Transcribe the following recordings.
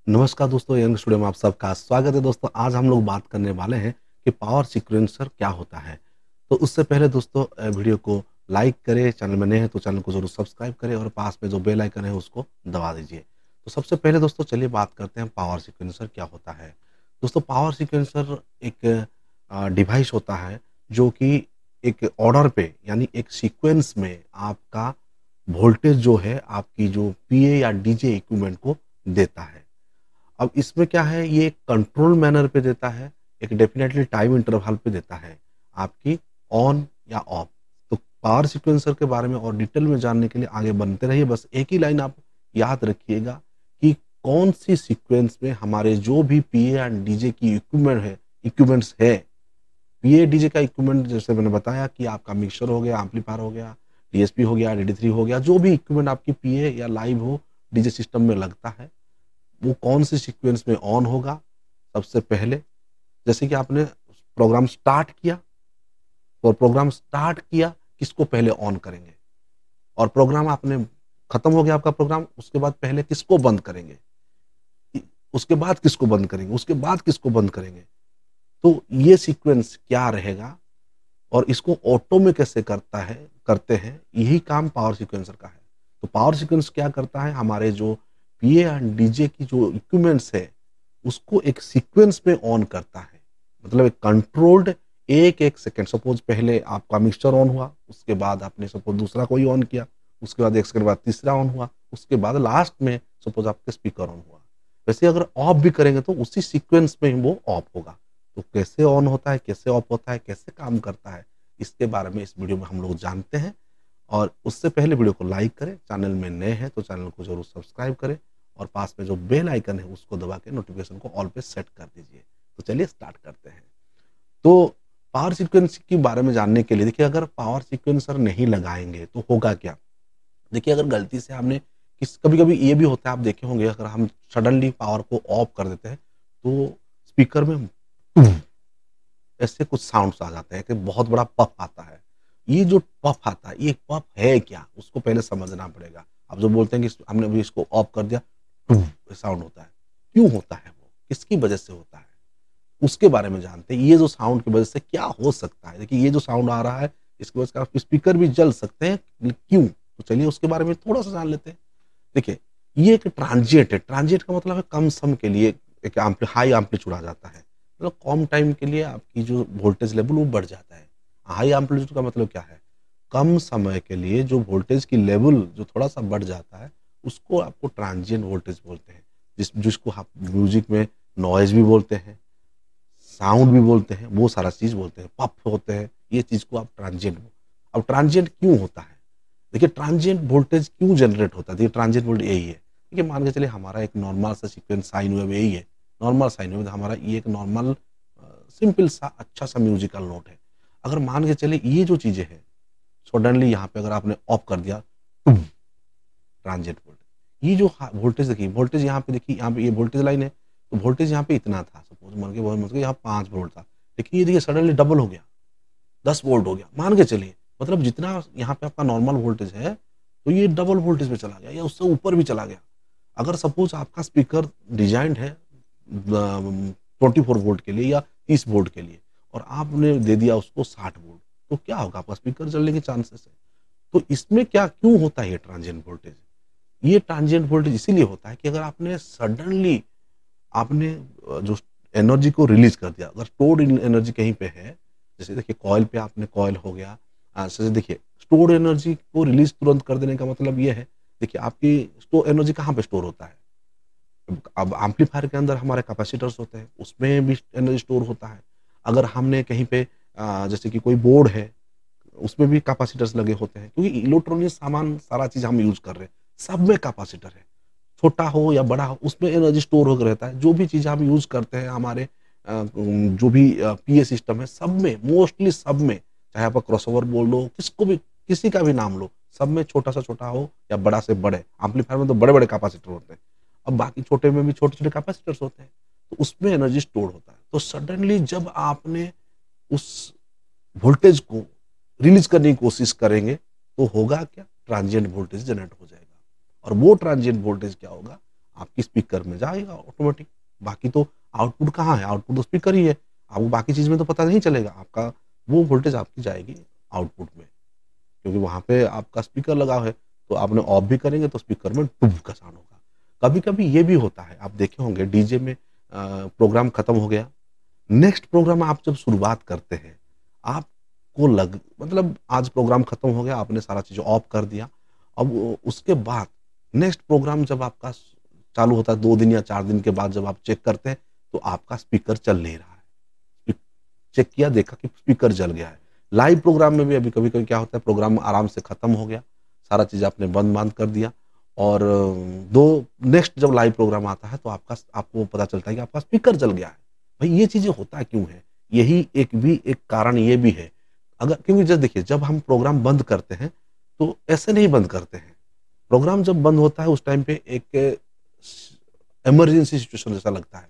नमस्कार दोस्तों, young studio में आप सबका स्वागत है। दोस्तों आज हम लोग बात करने वाले हैं कि पावर सीक्वेंसर क्या होता है। तो उससे पहले दोस्तों वीडियो को लाइक करें, चैनल में नए हैं तो चैनल को ज़रूर सब्सक्राइब करें और पास में जो बेल आइकन है उसको दबा दीजिए। तो सबसे पहले दोस्तों चलिए बात करते हैं पावर सीक्वेंसर क्या होता है। दोस्तों पावर सीक्वेंसर एक डिवाइस होता है जो कि एक ऑर्डर पे यानी एक सीक्वेंस में आपका वोल्टेज जो है आपकी जो पीए या डीजे इक्विपमेंट को देता है। अब इसमें क्या है, ये एक कंट्रोल मैनर पे देता है, एक डेफिनेटली टाइम इंटरवल पे देता है, आपकी ऑन या ऑफ। तो पावर सीक्वेंसर के बारे में और डिटेल में जानने के लिए आगे बनते रहिए। बस एक ही लाइन आप याद रखिएगा कि कौन-सी सीक्वेंस में हमारे जो भी पीए एंड डीजे की इक्विपमेंट्स है, पीए डीजे का इक्विपमेंट जैसे मैंने बताया कि आपका मिक्सर हो गया, एम्पलीफायर हो गया, डीएसपी हो गया, डीडी3 हो गया, जो भी इक्विपमेंट आपकी पीए या लाइव हो, डीजे सिस्टम में लगता है, वो कौन सी सीक्वेंस में ऑन होगा सबसे पहले। जैसे कि आपने प्रोग्राम स्टार्ट किया, और प्रोग्राम स्टार्ट किया किसको पहले ऑन करेंगे, और प्रोग्राम आपने खत्म हो गया आपका प्रोग्राम, उसके बाद पहले किसको बंद करेंगे, उसके बाद किसको बंद करेंगे, उसके बाद किसको बंद करेंगे। तो ये सीक्वेंस क्या रहेगा और इसको ऑटो में कैसे करते हैं, यही काम पावर सीक्वेंसर का है। तो पावर सीक्वेंस क्या करता है, हमारे जो पीए एंड डीजे की जो इक्विपमेंट्स है उसको एक सीक्वेंस में ऑन करता है। मतलब एक कंट्रोल्ड एक-एक सेकंड, सपोज पहले आपका मिक्सचर ऑन हुआ, उसके बाद आपने सपोज दूसरा कोई ऑन किया, उसके बाद 1 सेकंड बाद तीसरा ऑन हुआ, उसके बाद लास्ट में सपोज आपके स्पीकर ऑन हुआ। वैसे अगर ऑफ भी करेंगे तो उसी सीक्वेंस में ही वो ऑफ होगा। तो कैसे ऑन होता है, कैसे ऑफ होता है, कैसे काम करता है, इसके बारे में इस वीडियो में हम लोग जानते हैं। और उससे पहले वीडियो को लाइक करें, चैनल में नए हैं तो चैनल को ज़रूर सब्सक्राइब करें और पास में जो बेल आइकन है उसको दबा के नोटिफिकेशन को ऑल पे सेट कर दीजिए। तो चलिए स्टार्ट करते हैं। तो पावर सीक्वेंस के बारे में जानने के लिए देखिए, अगर पावर सीक्वेंसर नहीं लगाएँगे तो होगा क्या? देखिए, अगर गलती से हमने कभी-कभी ये भी होता है, आप देखे होंगे, अगर हम सडनली पावर को ऑफ कर देते हैं तो स्पीकर में ऐसे कुछ साउंड्स आ जाते हैं कि बहुत बड़ा पफ आता है। ये जो पफ आता है, ये पफ है क्या? उसको पहले समझना पड़ेगा। आप जो बोलते हैं कि हमने अभी इसको ऑफ कर दिया, साउंड होता है। क्यों होता है वो? किसकी वजह से होता है? उसके बारे में जानते हैं। ये जो साउंड की वजह से क्या हो सकता है? देखिए, ये जो साउंड आ रहा है, इसकी वजह से स्पीकर भी जल सकते हैं। क्यों? तो चलिए उसके बारे में थोड़ा-सा जान लेते हैं। देखिए, ये एक ट्रांजिएंट है। ट्रांजिएंट का मतलब है कम समय के लिए एक हाई एम्पलीट्यूड आ जाता है। मतलब कम टाइम के लिए आपकी जो वोल्टेज लेवल वो बढ़ जाता है। हाई एम्पलीट्यूड का मतलब क्या है? कम समय के लिए जो वोल्टेज की लेवल जो थोड़ा-सा बढ़ जाता है, उसको आपको ट्रांजिएंट वोल्टेज बोलते हैं। जिसको आप म्यूज़िक में नॉइज़ भी बोलते हैं, साउंड भी बोलते हैं, वो सारा चीज़ बोलते हैं। पफ होते हैं, ये चीज़ को आप ट्रांजिएंट अब ट्रांजिएंट क्यों होता है? देखिए, ट्रांजिएंट वोल्टेज क्यों जनरेट होता है? देखिए, ट्रांजिएंट वोल्टेज यही है। देखिए, मान के चलिए हमारा एक नॉर्मल सा सीक्वेंस साइन वेव यही है। नॉर्मल साइन वेव हमारा ये एक नॉर्मल सिंपल सा अच्छा सा म्यूजिकल नोट है। अगर मान के चलिए ये जो चीज़ें हैं, सडनली यहाँ पे अगर आपने ऑफ कर दिया, ट्रांजिएंट वोल्टेज, ये जो वोल्टेज देखिए, वोल्टेज यहाँ पे देखिए, यहाँ पे ये वोल्टेज लाइन है, तो वोल्टेज यहाँ पे इतना था, सपोज मान के यहाँ 5 वोल्ट था, लेकिन ये देखिए सडनली डबल हो गया, 10 वोल्ट हो गया, मान के चलिए। मतलब जितना यहाँ पे आपका नॉर्मल वोल्टेज है, तो ये डबल वोल्टेज पे चला गया या उससे ऊपर भी चला गया। अगर सपोज आपका स्पीकर डिजाइंड है 24 वोल्ट के लिए या 30 वोल्ट के लिए, और आपने दे दिया उसको 60 वोल्ट, तो क्या होगा? आपका स्पीकर जलने के चांसेस है। तो इसमें क्या क्यों होता है ये ट्रांजिएंट वोल्टेज? ये ट्रांजिएंट वोल्टेज इसीलिए होता है कि अगर आपने सडनली आपने जो एनर्जी को रिलीज कर दिया, अगर स्टोर्ड एनर्जी कहीं पे है, जैसे देखिए कॉइल पे आपने कॉइल हो गया, जैसे देखिए स्टोर्ड एनर्जी को रिलीज तुरंत कर देने का मतलब ये है, देखिए आपकी स्टोर एनर्जी कहाँ पे स्टोर होता है? अब एम्पलीफायर के अंदर हमारे कैपेसिटर्स होते हैं, उसमें भी एनर्जी स्टोर होता है। अगर हमने कहीं पे जैसे कि कोई बोर्ड है, उसमें भी कैपेसिटर्स लगे होते हैं, क्योंकि इलेक्ट्रॉनिक सामान सारा चीज़ हम यूज़ कर रहे हैं, सब में कैपेसिटर है। छोटा हो या बड़ा हो, उसमें एनर्जी स्टोर होकर रहता है। जो भी चीज़ हम यूज़ करते हैं, हमारे जो भी पीए सिस्टम है, सब में, मोस्टली सब में, चाहे आप क्रॉसओवर बोल लो, किसको भी, किसी का भी नाम लो, सब में छोटा से छोटा हो या बड़ा से बड़े, एम्पलीफायर में तो बड़े-बड़े कैपेसिटर होते हैं। अब बाकी छोटे में भी छोटे-छोटे कैपेसिटर्स होते हैं, तो उसमें एनर्जी स्टोर होता है। तो सडनली जब आपने उस वोल्टेज को रिलीज़ करने की कोशिश करेंगे, तो होगा क्या? ट्रांजिएंट वोल्टेज जनरेट हो जाएगा। और वो ट्रांजिएंट वोल्टेज क्या होगा? आपकी स्पीकर में जाएगा ऑटोमेटिक। बाकी तो आउटपुट कहाँ है? आउटपुट तो स्पीकर ही है। आपको बाकी चीज़ में तो पता नहीं चलेगा। आपका वो वोल्टेज आपकी जाएगी आउटपुट में, क्योंकि वहाँ पे आपका स्पीकर लगा है। तो आपने ऑफ भी करेंगे तो स्पीकर में टुब का साउंड होगा। कभी-कभी ये भी होता है, आप देखे होंगे डीजे में प्रोग्राम खत्म हो गया, नेक्स्ट प्रोग्राम आप जब शुरुआत करते हैं, आपको लग मतलब आज प्रोग्राम खत्म हो गया, आपने सारा चीज़ ऑफ कर दिया। अब उसके बाद नेक्स्ट प्रोग्राम जब आपका चालू होता है 2 दिन या 4 दिन के बाद जब आप चेक करते हैं, तो आपका स्पीकर चल नहीं रहा है। चेक किया, देखा कि स्पीकर जल गया है। लाइव प्रोग्राम में भी अभी कभी-कभी क्या होता है, प्रोग्राम आराम से खत्म हो गया, सारा चीज़ आपने बंद-बांद कर दिया और 2 नेक्स्ट जब लाइव प्रोग्राम आता है तो आपको पता चलता है कि आपका स्पीकर जल गया है। भाई ये चीज़ें होता क्यों है? यही एक कारण ये भी है। अगर क्योंकि जब देखिए जब हम प्रोग्राम बंद करते हैं, तो ऐसे नहीं बंद करते हैं। प्रोग्राम जब बंद होता है उस टाइम पे एक इमरजेंसी सिचुएशन जैसा लगता है।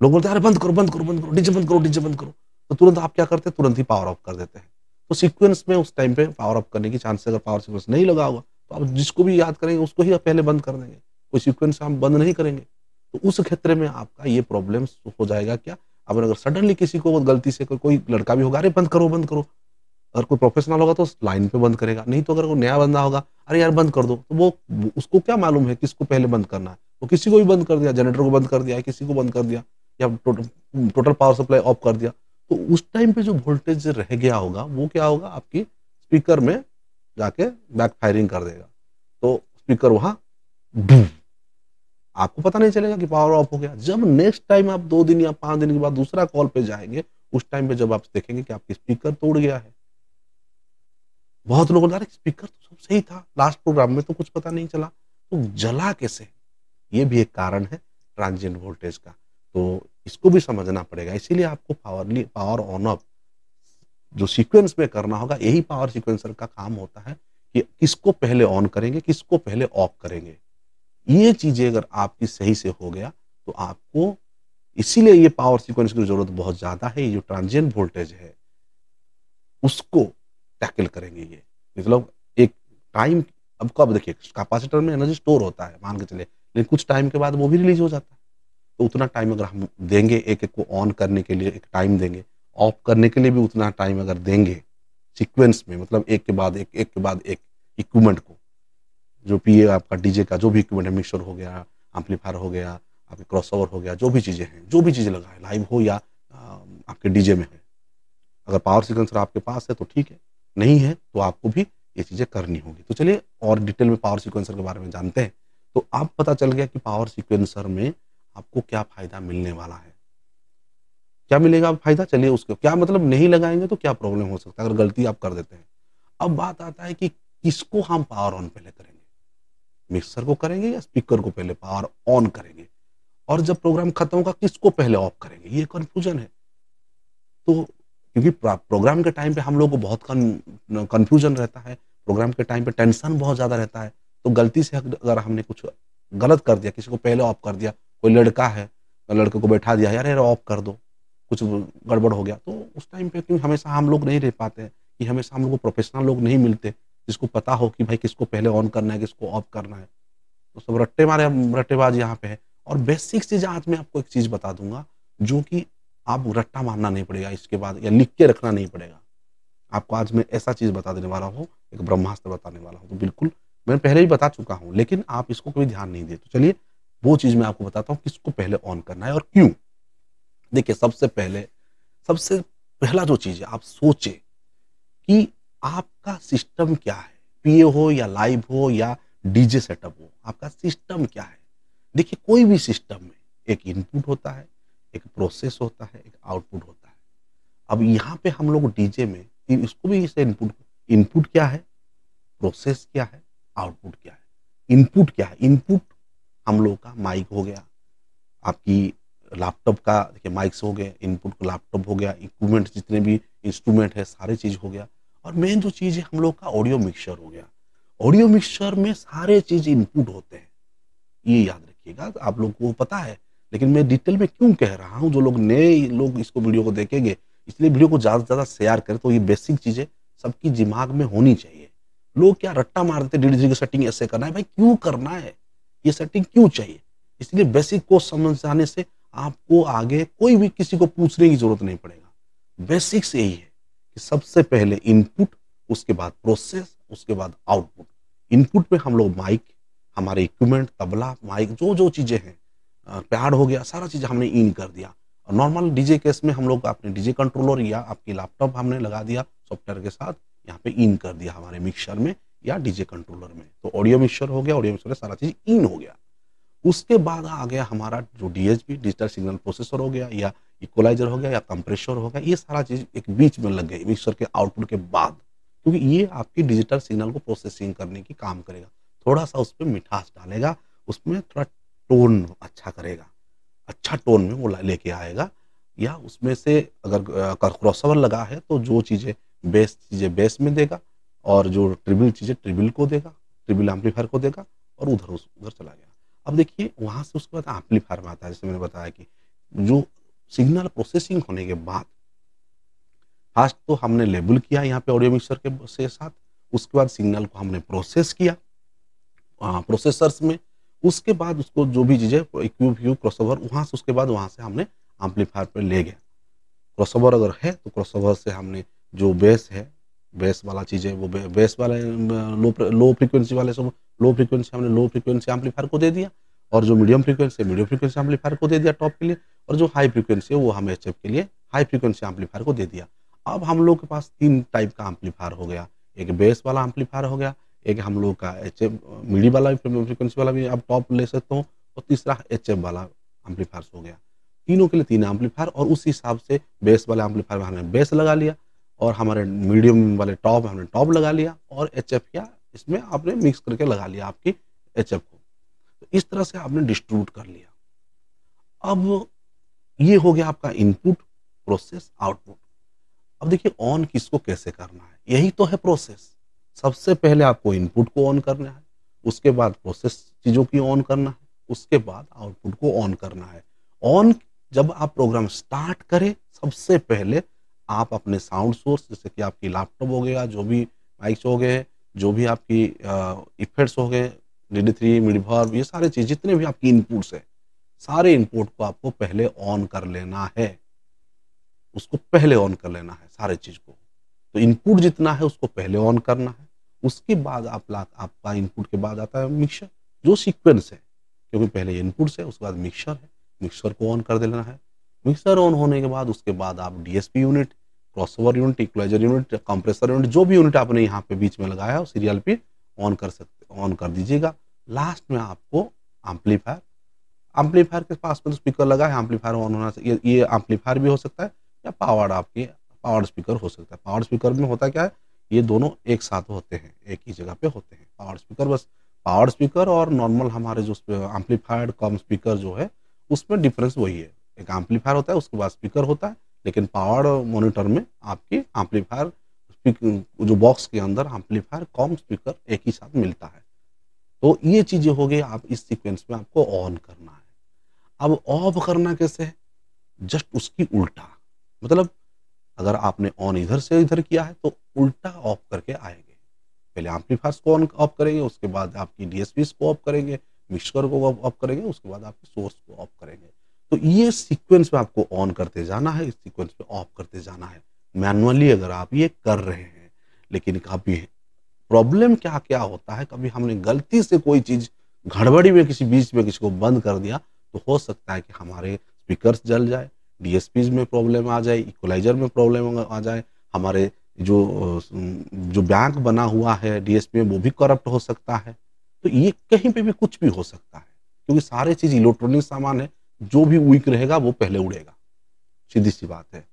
लोग बोलते हैं, "अरे बंद करो, बंद करो, बंद करो, डीजे बंद करो, डीजे बंद करो।" तो तुरंत आप क्या करते हैं? तुरंत ही पावर ऑफ कर देते हैं। तो सीक्वेंस में उस टाइम पे पावर ऑफ करने की चांस, अगर पावर सीक्वेंस नहीं लगा होगा, तो आप जिसको भी याद करेंगे उसको ही आप पहले बंद कर देंगे। कोई सीक्वेंस हम बंद नहीं करेंगे। तो उस क्षेत्र में आपका ये प्रॉब्लम हो जाएगा क्या? अब अगर सडनली किसी को गलती से कोई लड़का भी होगा, "अरे बंद करो, बंद करो।" अगर कोई प्रोफेशनल होगा तो लाइन पे बंद करेगा, नहीं तो अगर कोई नया बंदा होगा, "अरे यार बंद कर दो।" तो वो उसको क्या मालूम है किसको पहले बंद करना है? वो किसी को भी बंद कर दिया, जनरेटर को बंद कर दिया, किसी को बंद कर दिया या टोटल पावर सप्लाई ऑफ कर दिया। तो उस टाइम पे जो वोल्टेज रह गया होगा, वो क्या होगा? आपकी स्पीकर में जाके बैकफायरिंग कर देगा। तो स्पीकर वहाँ बूम! आपको पता नहीं चलेगा कि पावर ऑफ हो गया। जब नेक्स्ट टाइम आप 2 दिन या 5 दिन के बाद दूसरा कॉल पे जाएँगे, उस टाइम पे जब आप देखेंगे कि आपकी स्पीकर टूट गया है। बहुत लोग बोलते हैं, "अरे! स्पीकर तो सब सही था, लास्ट प्रोग्राम में तो कुछ पता नहीं चला।" तो जला कैसे? ये भी एक कारण है ट्रांजिएंट वोल्टेज का। तो इसको भी समझना पड़ेगा। इसीलिए आपको पावर ऑन ऑफ जो सीक्वेंस में करना होगा, यही पावर सीक्वेंसर का काम होता है कि किसको पहले ऑन करेंगे, किसको पहले ऑफ करेंगे। ये चीज़ें अगर आपकी सही से हो गया, तो आपको इसीलिए ये पावर सीक्वेंस की ज़रूरत बहुत ज़्यादा है। ये जो ट्रांजिएंट वोल्टेज है, उसको टैकल करेंगे ये। मतलब एक टाइम, अब कब देखिए कैपेसिटर में एनर्जी स्टोर होता है, मान के चलिए, लेकिन कुछ टाइम के बाद वो भी रिलीज़ हो जाता है। तो उतना टाइम अगर हम देंगे, एक-एक को ऑन करने के लिए एक टाइम देंगे, ऑफ करने के लिए भी उतना टाइम अगर देंगे, सीक्वेंस में मतलब एक के बाद एक के बाद एक इक्विपमेंट को, जो पीए आपका डीजे का जो भी इक्विपमेंट है, मिक्सर हो गया, एम्पलीफायर हो गया, आपके क्रॉसओवर हो गया, जो भी चीज़ें हैं, जो भी चीज़ें लगाएँ, लाइव हो या आपके डीजे में है। अगर पावर सीक्वेंसर आपके पास है तो ठीक है, नहीं है तो आपको भी ये चीज़ें करनी होगी। तो चलिए और डिटेल में पावर सीक्वेंसर के बारे में जानते हैं। तो अब पता चल गया कि पावर सीक्वेंसर में आपको क्या फ़ायदा मिलने वाला है। क्या मिलेगा फ़ायदा? चलिए उसको क्या मतलब नहीं लगाएँगे तो क्या प्रॉब्लम हो सकता है अगर गलती आप कर देते हैं। अब बात आता है कि किसको हम पावर ऑन पहले करेंगे? मिक्सर को करेंगे या स्पीकर को पहले पावर ऑन करेंगे? और जब प्रोग्राम खत्म होगा किसको पहले ऑफ करेंगे? ये कन्फ्यूज़न है। तो क्योंकि प्रोग्राम के टाइम पे हम लोग को बहुत कन्फ्यूज़न रहता है, प्रोग्राम के टाइम पे टेंशन बहुत ज़्यादा रहता है, तो गलती से अगर हमने कुछ गलत कर दिया, किसी को पहले ऑफ कर दिया, कोई लड़का है, लड़के को बैठा दिया, "यार, यार ऑफ कर दो।" कुछ गड़बड़ हो गया, तो उस टाइम पे क्यों हमेशा हम लोग नहीं रह पाते हैं कि हमेशा हम लोग को प्रोफ़ेशनल लोग नहीं मिलते, जिसको पता हो कि भाई किसको पहले ऑन करना है, किसको ऑफ करना है। तो सब रट्टेबाज़ यहाँ पे है। और बेसिक चीज़ आज मैं आपको एक चीज़ बता दूँगा, जो कि आप रट्टा मारना नहीं पड़ेगा इसके बाद या लिख के रखना नहीं पड़ेगा। आपको आज मैं ऐसा चीज़ बता देने वाला हूँ, एक ब्रह्मास्त्र बताने वाला हूँ। तो बिल्कुल मैं पहले ही बता चुका हूँ, लेकिन आप इसको कभी ध्यान नहीं दिए। तो चलिए वो चीज़ मैं आपको बताता हूँ किसको पहले ऑन करना है और क्यों? देखिए सबसे पहला जो चीज़ है, आप सोचें कि आपका सिस्टम क्या है? पीए हो या लाइव हो या डीजे सेटअप हो, आपका सिस्टम क्या है? देखिए कोई भी सिस्टम में एक इनपुट होता है, एक प्रोसेस होता है, एक आउटपुट होता है। अब यहाँ पे हम लोग डीजे में इसको भी इसे इनपुट इनपुट क्या है? प्रोसेस क्या है? आउटपुट क्या है? इनपुट क्या है? इनपुट हम लोग का माइक हो गया, आपकी लैपटॉप का देखिए माइक्स हो गए, इनपुट लैपटॉप हो गया, इक्विपमेंट जितने भी इंस्ट्रूमेंट है सारी चीज़ हो गया और मेन जो चीज़ है हम लोग का ऑडियो मिक्सचर हो गया। ऑडियो मिक्सचर में सारे चीज़ इनपुट होते हैं, ये याद रखिएगा। तो आप लोग को पता है, लेकिन मैं डिटेल में क्यों कह रहा हूँ, जो लोग नए लोग इसको वीडियो को देखेंगे, इसलिए वीडियो को ज़्यादा से ज़्यादा शेयर करें तो ये बेसिक चीज़ें सबकी दिमाग में होनी चाहिए। लोग क्या रट्टा मार देते, डीजे की सेटिंग ऐसे करना है, भाई क्यों करना है? ये सेटिंग क्यों चाहिए? इसलिए बेसिक को समझ जाने से आपको आगे कोई भी किसी को पूछने की ज़रूरत नहीं पड़ेगा। बेसिक्स यही है कि सबसे पहले इनपुट, उसके बाद प्रोसेस, उसके बाद आउटपुट। इनपुट में हम लोग माइक, हमारे इक्विपमेंट, तबला, माइक जो-जो चीज़ें हैं, पैड हो गया, सारा चीज़ हमने इन कर दिया। और नॉर्मल डीजे केस में हम लोग अपने डीजे कंट्रोलर या आपकी लैपटॉप हमने लगा दिया सॉफ्टवेयर के साथ, यहाँ पे इन कर दिया हमारे मिक्सर में या डीजे कंट्रोलर में। तो ऑडियो मिक्सर हो गया, ऑडियो मिक्सर में सारा चीज़ इन हो गया। उसके बाद आ गया हमारा जो डीएसपी, डिजिटल सिग्नल प्रोसेसर हो गया या इक्वलाइज़र हो गया या कंप्रेसर हो गया, ये सारा चीज़ एक बीच में लग गई मिक्सर के आउटपुट के बाद। क्योंकि ये आपकी डिजिटल सिग्नल को प्रोसेसिंग करने की काम करेगा। थोड़ा-सा उसपे मिठास डालेगा, उसमें थोड़ा टोन अच्छा करेगा। अच्छा टोन में वो लेके आएगा, या उसमें से अगर क्रॉसओवर लगा है तो जो चीज़ें बेस में देगा, और जो ट्रिबल चीज़ें ट्रिबल को देगा, ट्रिबल एम्पलीफायर को देगा, और उधर चला गया। अब देखिए वहाँ से उसके बाद एम्पलीफायर में आता है, जैसे मैंने बताया कि जो सिग्नल प्रोसेसिंग होने के बाद फर्स्ट तो हमने लेबल किया यहाँ पे ऑडियो मिक्सर के से साथ, उसके बाद सिग्नल को हमने प्रोसेस किया प्रोसेसर्स में, उसके बाद उसको जो भी चीज़ें इक्यू क्रॉसओवर, वहाँ से उसके बाद वहाँ से हमने एम्पलीफायर पे ले गए। क्रॉसओवर अगर है तो क्रॉसओवर से हमने जो बेस है, बेस वाला चीज़ है वो बेस वाले लो फ्रीक्वेंसी वाले सब, लो फ्रीक्वेंसी हमने लो फ्रीक्वेंसी एम्पलीफायर को दे दिया, और जो मीडियम फ्रीक्वेंसी है मीडियम फ्रीक्वेंसी एम्पलीफायर को दे दिया टॉप के लिए, और जो हाई फ्रीक्वेंसी है वो हम एचएफ के लिए हाई फ्रीक्वेंसी एम्पलीफायर को दे दिया। अब हम लोग के पास 3 टाइप का एम्पलीफायर हो गया, एक बेस वाला एम्पलीफायर हो गया, एक हम लोग का एचएफ मिडी वाला फ्रीक्वेंसी वाला भी आप टॉप ले सकते हो, और तीसरा एचएफ वाला एम्पलीफायर्स हो गया। तीनों के लिए 3 एम्पलीफायर, और उस हिसाब से बेस वाले एम्पलीफायर में हमने बेस लगा लिया, और हमारे मीडियम वाले टॉप हमने टॉप लगा लिया, और एचएफ या इसमें आपने मिक्स करके लगा लिया आपकी एचएफ को। तो इस तरह से आपने डिस्ट्रीब्यूट कर लिया। अब ये हो गया आपका इनपुट, प्रोसेस, आउटपुट। अब देखिए ऑन किसको कैसे करना है, यही तो है प्रोसेस। सबसे पहले आपको इनपुट को ऑन करना है, उसके बाद प्रोसेस चीज़ों की ऑन करना है, उसके बाद आउटपुट को ऑन करना है। ऑन जब आप प्रोग्राम स्टार्ट करें, सबसे पहले आप अपने साउंड सोर्स, जैसे कि आपकी लैपटॉप हो गया, जो भी माइक्स हो गए, जो भी आपकी इफेक्ट्स हो गए, DD3, मिडवर्ब, ये सारी चीज़ जितने भी आपकी इनपुट्स है, सारे इनपुट को आपको पहले ऑन कर लेना है। उसको पहले ऑन कर लेना है सारे चीज़ को। तो इनपुट जितना है उसको पहले ऑन करना है। उसके बाद आपका इनपुट के बाद आता है मिक्सर, जो सीक्वेंस है, क्योंकि पहले इनपुट्स है उसके बाद मिक्सर है, मिक्सर को ऑन कर देना है। मिक्सर ऑन होने के बाद उसके बाद आप DSP unit, crossover unit, equaliser unit, compressor unit, जो भी यूनिट आपने यहाँ पे बीच में लगाया हो सीरियल पे ऑन कर दीजिएगा। लास्ट में आपको एम्पलीफायर, एम्पलीफायर के पास में तो स्पीकर लगा है, एम्पलीफायर ऑन होना चाहिए। ये एम्पलीफायर भी हो सकता है या पावर्ड स्पीकर हो सकता है। पावर्ड स्पीकर में होता क्या है, ये दोनों एक साथ होते हैं, एक ही जगह पे होते हैं। पावर्ड स्पीकर और नॉर्मल हमारे जो एम्पलीफायर्ड कम स्पीकर जो है, उसमें डिफरेंस वही है। एक एम्पलीफायर होता है, उसके बाद स्पीकर होता है, लेकिन पावर्ड मॉनिटर में आपकी एम्पलीफायर जो बॉक्स के अंदर एम्पलीफायर कम स्पीकर एक ही साथ मिलता है। तो ये चीज़ें हो गई, आप इस सीक्वेंस में आपको ऑन करना है। अब ऑफ करना कैसे है? जस्ट उसकी उल्टा, मतलब अगर आपने ऑन इधर से इधर किया है तो उल्टा ऑफ करके आएंगे। पहले एम्पलीफायर्स को ऑन ऑफ करेंगे, उसके बाद आपकी डीएसपीज को ऑफ करेंगे, मिक्सर को ऑफ करेंगे, उसके बाद आपके सोर्स को ऑफ करेंगे। तो ये सीक्वेंस में आपको ऑन करते जाना है, इस सीक्वेंस में ऑफ करते जाना है मैनुअली, अगर आप ये कर रहे हैं। लेकिन कभी प्रॉब्लम क्या क्या होता है, कभी हमने गलती से कोई चीज़ गड़बड़ी में किसी बीच में किसी को बंद कर दिया, तो हो सकता है कि हमारे स्पीकर्स जल जाए, डीएसपीज में प्रॉब्लम आ जाए, इक्वलाइज़र में प्रॉब्लम आ जाए, हमारे जो बैंक बना हुआ है डीएसपी में वो भी करप्ट हो सकता है। तो ये कहीं पे भी कुछ भी हो सकता है, क्योंकि सारे चीज़ इलेक्ट्रॉनिक सामान है, जो भी वीक रहेगा वो पहले उड़ेगा, सीधी-सी बात है।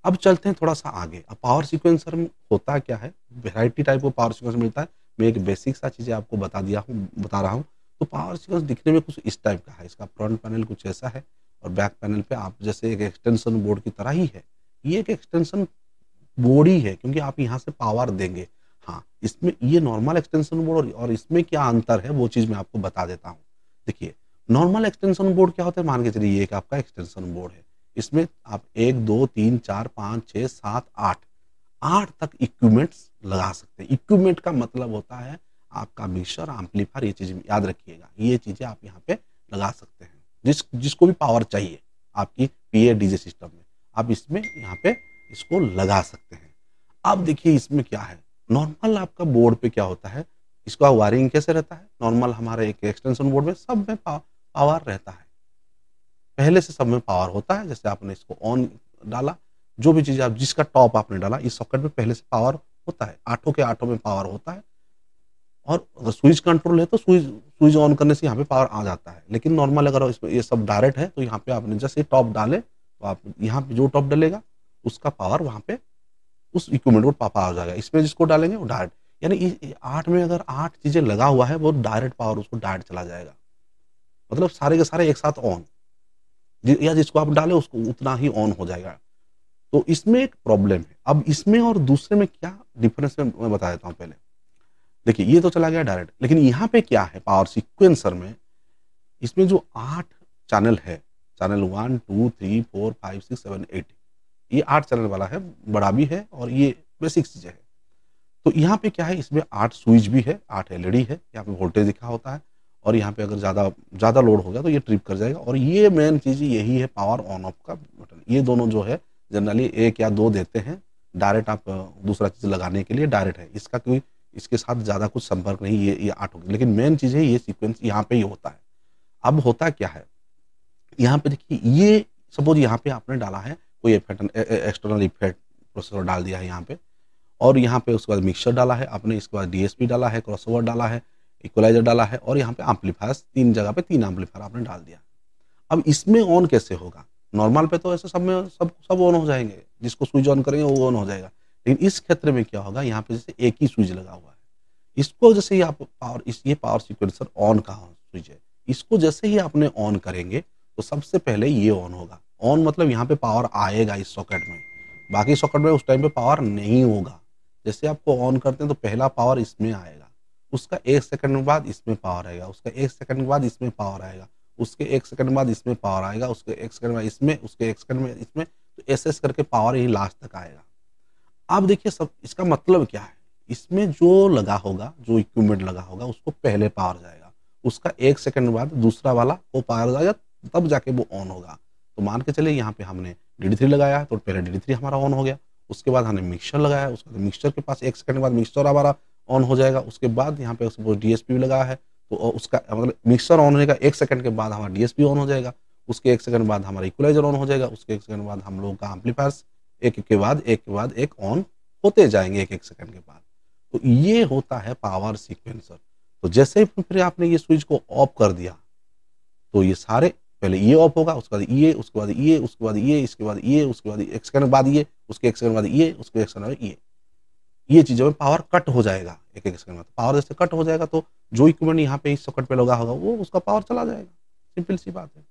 अब चलते हैं थोड़ा-सा आगे। अब पावर सीक्वेंसर में होता क्या है, वैरायटी टाइप का पावर सीक्वेंसर मिलता है। मैं एक बेसिक सा चीज़ें आपको बता रहा हूँ। तो पावर सीक्वेंस दिखने में कुछ इस टाइप का है, इसका फ्रंट पैनल कुछ ऐसा है, और बैक पैनल पे आप जैसे एक एक्सटेंशन बोर्ड की तरह ही है। ये एक एक्सटेंशन बोर्ड ही है, क्योंकि आप यहाँ से पावर देंगे। हाँ, इसमें ये नॉर्मल एक्सटेंशन बोर्ड और इसमें क्या अंतर है, वो चीज़ मैं आपको बता देता हूँ। देखिए, नॉर्मल एक्सटेंशन बोर्ड क्या होता है, मान के चलिए ये एक आपका एक्सटेंशन बोर्ड है। इसमें आप 1, 2, 3, 4, 5, 6, 7, 8 तक इक्विपमेंट्स लगा सकते हैं। इक्विपमेंट का मतलब होता है आपका मिक्सर, एम्पलीफायर, ये चीज़ याद रखिएगा। ये चीज़ें आप यहाँ पे लगा सकते हैं। जिसको भी पावर चाहिए आपकी पीए डीजे सिस्टम में, आप इसमें यहाँ पे इसको लगा सकते हैं। अब देखिए इसमें क्या है, नॉर्मल आपका बोर्ड पे क्या होता है, इसका वायरिंग कैसे रहता है, नॉर्मल हमारे एक एक्सटेंशन बोर्ड में सब में पावर रहता है। पहले से सब में पावर होता है, जैसे आपने इसको ऑन डाला, जो भी चीज़ आप जिसका टॉप आपने डाला, इस सॉकेट में पहले से पावर होता है, आठों के आठों में पावर होता है। और अगर स्विच कंट्रोल है तो स्विच स्विच ऑन करने से यहाँ पे पावर आ जाता है। लेकिन नॉर्मल अगर इसमें ये सब डायरेक्ट है तो यहाँ पे आपने जैसे टॉप डाले तो आप यहाँ पे जो टॉप डलेगा उसका पावर वहाँ पे उस इक्विपमेंट को पावर आ जाएगा। इसमें जिसको डालेंगे वो डायरेक्ट, यानी 8 में अगर 8 चीज़ें लगा हुआ है वो डायरेक्ट पावर उसको डायरेक्ट चला जाएगा। मतलब सारे के सारे एक साथ ऑन, या जिसको आप डाले उसको उतना ही ऑन हो जाएगा। तो इसमें एक प्रॉब्लम है। अब इसमें और दूसरे में क्या डिफरेंस है मैं बता देता हूँ पहले। देखिए ये तो चला गया डायरेक्ट, लेकिन यहाँ पे क्या है पावर सीक्वेंसर में, इसमें जो 8 चैनल है, चैनल 1, 2, 3, 4, 5, 6, 7, 8, ये 8 चैनल वाला है, बड़ा भी है और ये बेसिक चीज़ें है। तो यहाँ पे क्या है, इसमें 8 स्विच भी है, 8 एलईडी है, यहाँ पे वोल्टेज लिखा होता है और यहाँ पे अगर ज़्यादा लोड हो गया तो ये ट्रिप कर जाएगा। और ये मेन चीज़ यही है पावर ऑन ऑफ का बटन। ये दोनों जो है जनरली 1 या 2 देते हैं डायरेक्ट, आप दूसरा चीज़ लगाने के लिए डायरेक्ट है, इसका कोई इसके साथ ज़्यादा कुछ संपर्क नहीं, ये 8 हो गए। लेकिन मेन चीज़ है ये सीक्वेंस यहाँ पे ही होता है। अब होता क्या है, यहाँ पे देखिए ये सपोज़ यहाँ पे आपने डाला है कोई एक्सटर्नल इफेक्ट प्रोसेसर डाल दिया है यहाँ पे, और यहाँ पे उसके बाद मिक्सर डाला है आपने, इसके बाद डीएसपी डाला है, क्रॉसओवर डाला है, इक्वलाइज़र डाला है और यहाँ पे एम्पलीफायर्स 3 जगह पे 3 एम्पलीफायर आपने डाल दिया। अब इसमें ऑन कैसे होगा? नॉर्मल पे तो ऐसे सब में सब ऑन हो जाएँगे, जिसको स्विच ऑन करेंगे वो ऑन हो जाएगा। लेकिन इस क्षेत्र में क्या होगा, यहाँ पे जैसे एक ही स्विच लगा हुआ है, इसको जैसे ही आप ये पावर सीक्वेंसर ऑन का स्विच है, इसको जैसे ही आपने ऑन करेंगे तो सबसे पहले ये ऑन होगा। ऑन मतलब यहाँ पे पावर आएगा इस सॉकेट में, बाकी सॉकेट में उस टाइम पे पावर नहीं होगा। जैसे आपको ऑन करते हैं तो पहला पावर इसमें आएगा, उसका 1 सेकंड बाद इसमें पावर आएगा, उसका 1 सेकंड बाद इसमें पावर आएगा, उसके 1 सेकंड बाद इसमें पावर आएगा, उसके 1 सेकंड बाद इसमें, उसके 1 सेकंड में इसमें, तो ऐसे करके पावर यही लास्ट तक आएगा। अब देखिए सब इसका मतलब क्या है, इसमें जो लगा होगा, जो इक्विपमेंट लगा होगा उसको पहले पावर जाएगा, उसका 1 सेकंड बाद दूसरा वाला को पावर जाएगा, तब जाके वो ऑन होगा। तो मान के चलिए यहाँ पे हमने DD3 लगाया तो पहले DD3 हमारा ऑन हो गया, उसके बाद हमने मिक्सर लगाया, उसके बाद मिक्सर के पास 1 सेकंड बाद मिक्सर हमारा ऑन हो जाएगा। उसके बाद यहाँ पे सपोज DSP भी लगाया है तो उसका मतलब मिक्सर ऑन होने का 1 सेकंड के बाद हमारा DSP ऑन हो जाएगा, उसके 1 सेकंड बाद हमारा इक्वलाइज़र ऑन हो जाएगा, उसके 1 सेकंड बाद हम लोगों का एम्पलीफायर्स एक के बाद एक ऑन होते जाएँगे 1-1 सेकंड के बाद। तो ये होता है पावर सीक्वेंसर। तो जैसे ही फिर आपने ये स्विच को ऑफ कर दिया, तो ये सारे पहले ये ऑफ होगा, उसके बाद ये, उसके बाद ये, उसके बाद ये, इसके बाद ये, उसके बाद 1 सेकंड बाद ये, उसके 1 सेकंड बाद ये, उसके 1 सेकंड बाद ये। ये चीज़ों में पावर कट हो जाएगा 1-1 सेकंड बाद। पावर जैसे कट हो जाएगा तो जो इक्विपमेंट यहाँ पे इस सॉकेट पे लगा होगा वो उसका पावर चला जाएगा। सिंपल सी बात है।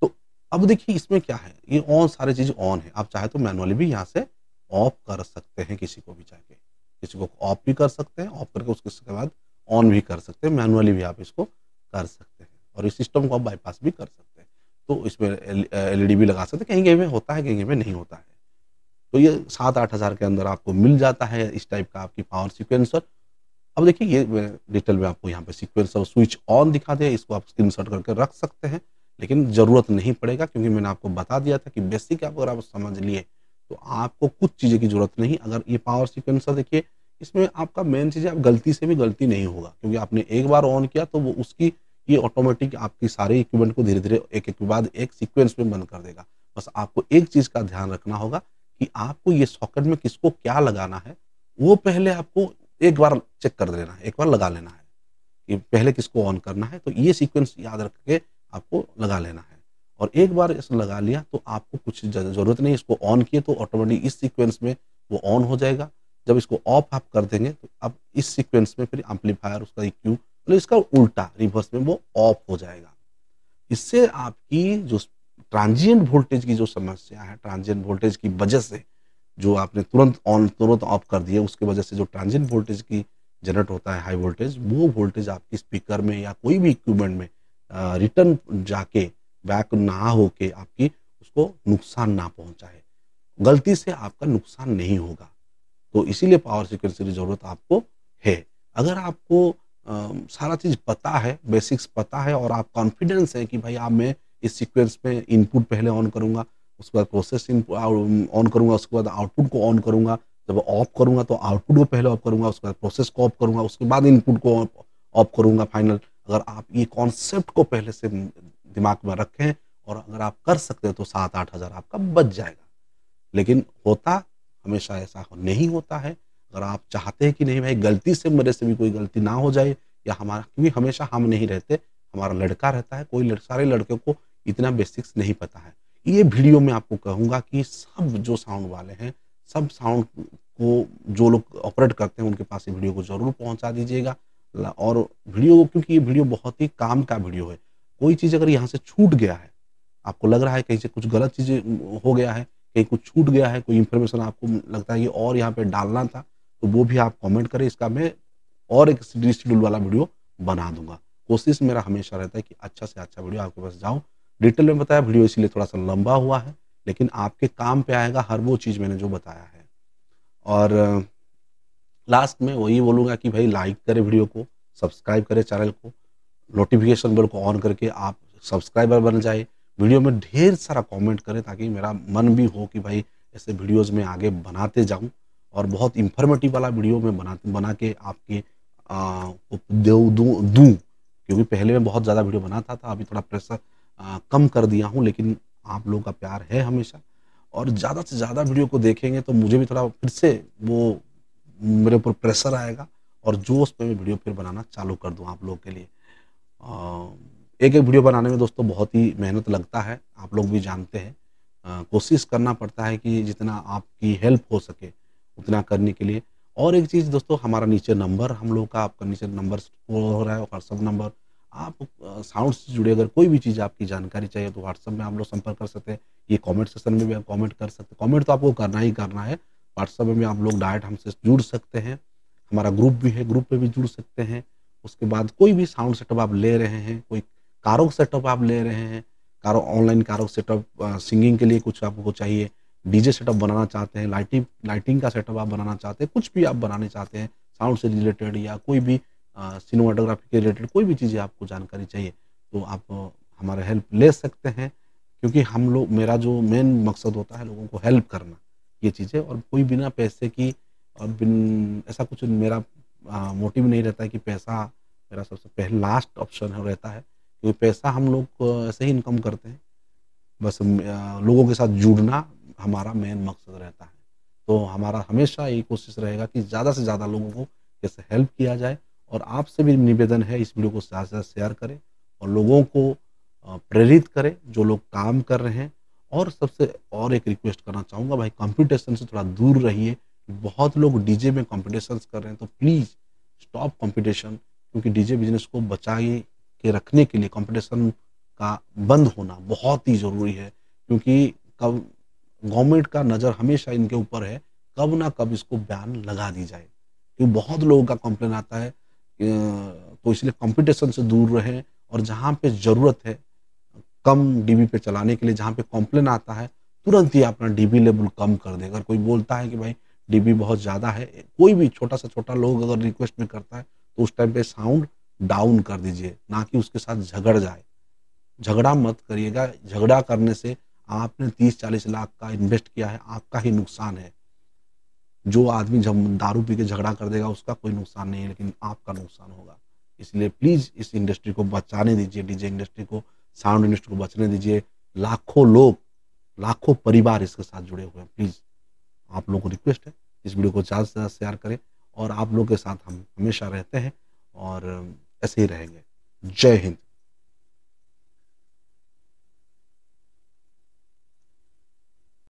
तो अब देखिए इसमें क्या है, ये ऑन सारी चीज़ ऑन है। आप चाहे तो मैनुअली भी यहाँ से ऑफ कर सकते हैं, किसी को भी चाहे किसी को ऑफ भी कर सकते हैं, ऑफ करके उसके बाद ऑन भी कर सकते हैं, मैनुअली भी आप इसको कर सकते हैं और इस सिस्टम को आप बाईपास भी कर सकते हैं। तो इसमें एलईडी भी लगा सकते हैं, कहीं-कहीं में होता है, कहीं-कहीं में नहीं होता है। तो ये 7-8 हज़ार के अंदर आपको मिल जाता है इस टाइप का आपकी पावर सीक्वेंसर। अब देखिए ये डिटेल में आपको यहाँ पे सीक्वेंसर स्विच ऑन दिखा दिया, इसको आप स्क्रीनशॉट करके रख सकते हैं, लेकिन ज़रूरत नहीं पड़ेगा क्योंकि मैंने आपको बता दिया था कि बेसिक अगर आप समझ लिए तो आपको कुछ चीज़ें की ज़रूरत नहीं। अगर ये पावर सीक्वेंसर देखिए, इसमें आपका मेन चीज़ है, आप गलती से भी गलती नहीं होगा क्योंकि आपने एक बार ऑन किया तो वो उसकी ये ऑटोमेटिक आपकी सारे इक्विपमेंट को धीरे-धीरे एक-एक के बाद एक सीक्वेंस में बंद कर देगा। बस आपको एक चीज़ का ध्यान रखना होगा कि आपको ये सॉकेट में किसको क्या लगाना है, वो पहले आपको एक बार चेक कर लेना है, एक बार लगा लेना है कि पहले किसको ऑन करना है। तो ये सीक्वेंस याद रख के आपको लगा लेना है और एक बार इसे लगा लिया तो आपको कुछ ज़रूरत नहीं, इसको ऑन किए तो ऑटोमेटिक इस सीक्वेंस में वो ऑन हो जाएगा। जब इसको ऑफ आप कर देंगे तो अब इस सीक्वेंस में फिर एम्पलीफायर उसका EQ मतलब इसका उल्टा रिवर्स में वो ऑफ हो जाएगा। इससे आपकी जो ट्रांजिएंट वोल्टेज की जो समस्या है, ट्रांजिएंट वोल्टेज की वजह से जो आपने तुरंत ऑन तुरंत ऑफ कर दिया, उसकी वजह से जो ट्रांजिएंट वोल्टेज की जनरेट होता है हाई वोल्टेज, वो वोल्टेज आपकी स्पीकर में या कोई भी इक्विपमेंट में रिटर्न जाके बैक ना होके आपकी उसको नुकसान ना पहुंचाए, गलती से आपका नुकसान नहीं होगा। तो इसीलिए पावर सीक्वेंसर की ज़रूरत आपको है। अगर आपको सारा चीज़ पता है, बेसिक्स पता है और आप कॉन्फिडेंस है कि भाई अब मैं इस सीक्वेंस में इनपुट पहले ऑन करूँगा, उसके बाद प्रोसेस ऑन करूँगा, उसके बाद आउटपुट को ऑन करूँगा। जब ऑफ करूँगा तो आउटपुट को पहले ऑफ करूँगा, उसके बाद प्रोसेस को ऑफ करूँगा, उसके बाद इनपुट को ऑफ करूँगा फाइनल। अगर आप ये कॉन्सेप्ट को पहले से दिमाग में रखें और अगर आप कर सकते हैं तो 7-8 हज़ार आपका बच जाएगा। लेकिन होता हमेशा ऐसा नहीं होता है। अगर आप चाहते हैं कि नहीं भाई गलती से मेरे से भी कोई गलती ना हो जाए या हमारा, क्योंकि हमेशा हम नहीं रहते, हमारा लड़का रहता है, कोई सारे लड़कों को इतना बेसिक्स नहीं पता है। ये वीडियो में आपको कहूँगा कि सब जो साउंड वाले हैं, सब साउंड को जो लोग ऑपरेट करते हैं उनके पास ये वीडियो को ज़रूर पहुँचा दीजिएगा। और वीडियो, क्योंकि ये वीडियो बहुत ही काम का वीडियो है। कोई चीज़ अगर यहाँ से छूट गया है, आपको लग रहा है कहीं से कुछ गलत चीज़ें हो गया है, कहीं कुछ छूट गया है, कोई इन्फॉर्मेशन आपको लगता है कि और यहाँ पे डालना था, तो वो भी आप कमेंट करें, इसका मैं और एक शेड्यूल वाला वीडियो बना दूँगा। कोशिश मेरा हमेशा रहता है कि अच्छा से अच्छा वीडियो आपके पास जाऊँ। डिटेल में बताया वीडियो इसीलिए थोड़ा-सा लंबा हुआ है, लेकिन आपके काम पे आएगा हर वो चीज़ मैंने जो बताया है। और लास्ट में वही बोलूँगा कि भाई लाइक करें वीडियो को, सब्सक्राइब करें चैनल को, नोटिफ़िकेशन बेल को ऑन करके आप सब्सक्राइबर बन जाएँ। वीडियो में ढेर सारा कमेंट करें ताकि मेरा मन भी हो कि भाई ऐसे वीडियोज़ में आगे बनाते जाऊँ और बहुत इन्फॉर्मेटिव वाला वीडियो मैं बना के आपके को दूँ। क्योंकि पहले मैं बहुत ज़्यादा वीडियो बनाता था, अभी थोड़ा प्रेशर कम कर दिया हूँ, लेकिन आप लोगों का प्यार है हमेशा और ज़्यादा से ज़्यादा वीडियो को देखेंगे तो मुझे भी थोड़ा फिर से वो मेरे ऊपर प्रेशर आएगा और जोश में मैं वीडियो फिर बनाना चालू कर दूँ आप लोगों के लिए। एक-एक वीडियो बनाने में दोस्तों बहुत ही मेहनत लगता है, आप लोग भी जानते हैं। कोशिश करना पड़ता है कि जितना आपकी हेल्प हो सके, उतना करने के लिए। और एक चीज़ दोस्तों, हमारा नीचे नंबर हम लोग का आपका नीचे नंबर शो हो रहा है, व्हाट्सएप नंबर। आप साउंड से जुड़े अगर कोई भी चीज़ आपकी जानकारी चाहिए तो व्हाट्सएप में आप लोग संपर्क कर सकते हैं। ये कमेंट सेक्शन में भी आप कमेंट कर सकते हैं। कमेंट तो आपको करना ही करना है। व्हाट्सएप में भी आप लोग डायरेक्ट हमसे जुड़ सकते हैं। हमारा ग्रुप भी है, ग्रुप पे भी जुड़ सकते हैं। उसके बाद कोई भी साउंड सेटअप आप ले रहे हैं, कोई कारों सेटअप आप ले रहे हैं, कारों ऑनलाइन कारों सेटअप, सिंगिंग के लिए कुछ आपको चाहिए, डीजे सेटअप बनाना चाहते हैं, लाइटिंग का सेटअप आप बनाना चाहते हैं, कुछ भी आप बनाने चाहते हैं, साउंड से रिलेटेड या कोई भी सिनेमेटोग्राफी के रिलेटेड कोई भी चीज़ें आपको जानकारी चाहिए, तो आप हमारा हेल्प ले सकते हैं। क्योंकि हम लोग, मेरा जो मेन मकसद होता है लोगों को हेल्प करना, ये चीज़ें, और कोई बिना पैसे की और ऐसा कुछ मेरा मोटिव नहीं रहता है कि पैसा मेरा सबसे पहले लास्ट ऑप्शन है रहता है, क्योंकि पैसा हम लोग ऐसे ही इनकम करते हैं। बस लोगों के साथ जुड़ना हमारा मेन मकसद रहता है। तो हमारा हमेशा यही कोशिश रहेगा कि ज़्यादा से ज़्यादा लोगों को कैसे हेल्प किया जाए, और आपसे भी निवेदन है इस वीडियो को ज़्यादा से ज़्यादा शेयर करें और लोगों को प्रेरित करें जो लोग काम कर रहे हैं। और सबसे और एक रिक्वेस्ट करना चाहूँगा, भाई कॉम्पिटिशन से थोड़ा दूर रहिए। बहुत लोग डीजे में कॉम्पिटिशन्स कर रहे हैं, तो प्लीज़ स्टॉप कॉम्पिटिशन, क्योंकि डीजे बिज़नेस को बचाए के रखने के लिए कॉम्पिटिशन का बंद होना बहुत ही ज़रूरी है। क्योंकि कब गवर्नमेंट का नज़र हमेशा इनके ऊपर है, कब ना कब इसको बैन लगा दी जाए। क्योंकि बहुत लोगों का कंप्लेन आता है, तो इसलिए कॉम्पिटिशन से दूर रहें और जहाँ पे ज़रूरत है कम डीबी पे चलाने के लिए, जहाँ पे कंप्लेन आता है तुरंत ही अपना डीबी लेवल कम कर दें। अगर कोई बोलता है कि भाई डीबी बहुत ज़्यादा है, कोई भी छोटा से छोटा लोग अगर रिक्वेस्ट में करता है तो उस टाइम पे साउंड डाउन कर दीजिए, ना कि उसके साथ झगड़ जाए। झगड़ा मत करिएगा, झगड़ा करने से आपने 30-40 लाख का इन्वेस्ट किया है, आपका ही नुकसान है। जो आदमी जब दारू पी के झगड़ा कर देगा उसका कोई नुकसान नहीं है, लेकिन आपका नुकसान होगा। इसलिए प्लीज़ इस इंडस्ट्री को बचाने दीजिए, डीजे इंडस्ट्री को, साउंड इंडस्ट्री को बचने दीजिए। लाखों लोग, लाखों परिवार इसके साथ जुड़े हुए हैं। प्लीज़ आप लोगों को रिक्वेस्ट है, इस वीडियो को ज़्यादा से ज़्यादा शेयर करें और आप लोगों के साथ हम हमेशा रहते हैं और ऐसे ही रहेंगे। जय हिंद।